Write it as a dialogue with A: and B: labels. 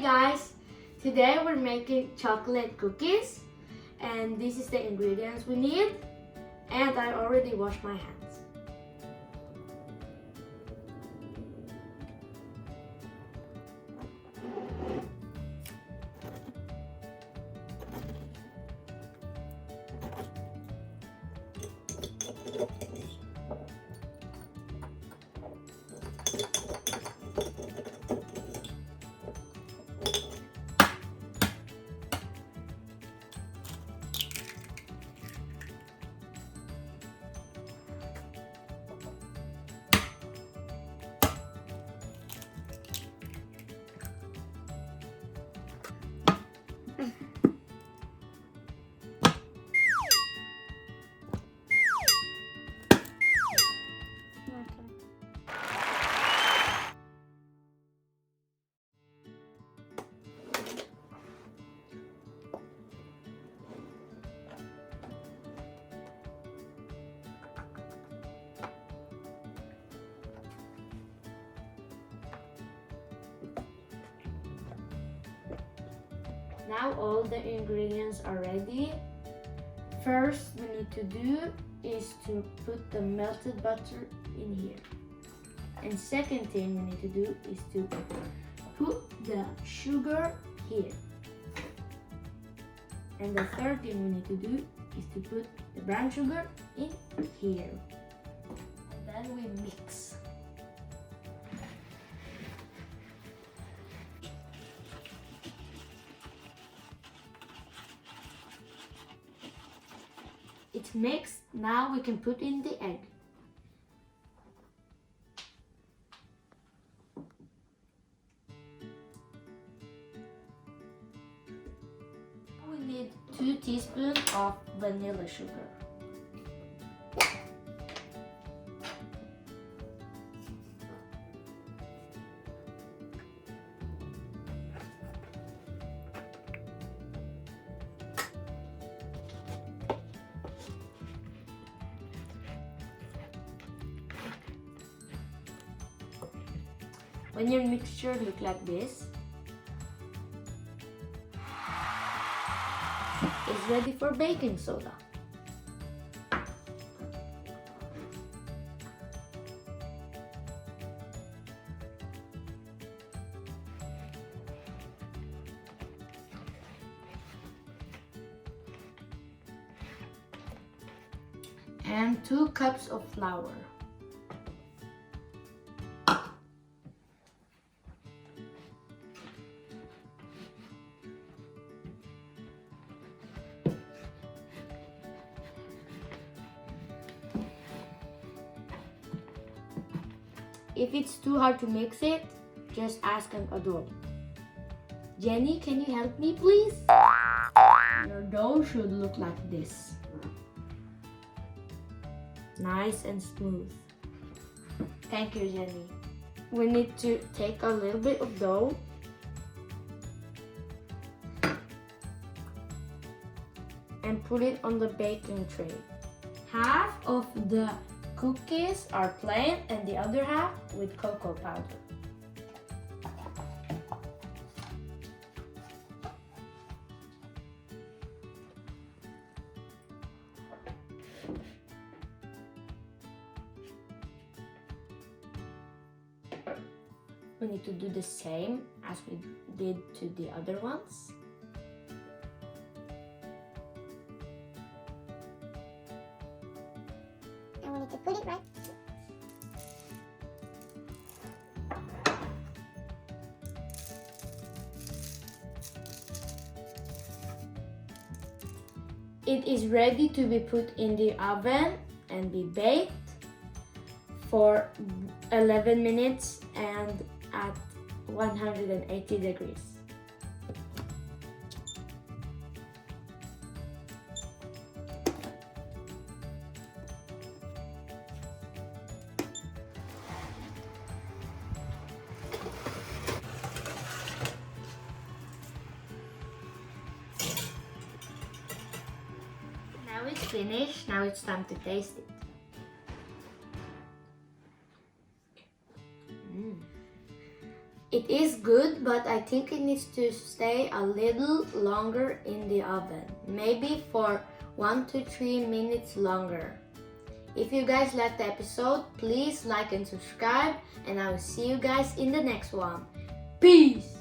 A: guys, today we're making chocolate cookies and this is the ingredients we need, and I already washed my hands. Now all the ingredients are ready. First we need to do is to put the melted butter in here. And second thing we need to do is to put the sugar here. And the third thing we need to do is to put the brown sugar in here. And then we mix. It's mixed, now we can put in the egg. We need 2 teaspoons of vanilla sugar. When your mixture looks like this, it's ready for baking soda. And 2 cups of flour. If it's too hard to mix it, just ask an adult. Jenny, can you help me please? Your dough should look like this. Nice and smooth. Thank you, Jenny. We need to take a little bit of dough and put it on the baking tray. Half of the cookies are plain and the other half with cocoa powder. We need to do the same as we did to the other ones.
B: And we need to put it right.
A: It is ready to be put in the oven and be baked for 11 minutes and at 180 degrees. Now it's finished, now it's time to taste it. It is good, but I think it needs to stay a little longer in the oven. Maybe for 1 to 3 minutes longer. If you guys liked the episode, please like and subscribe, and I will see you guys in the next one. Peace!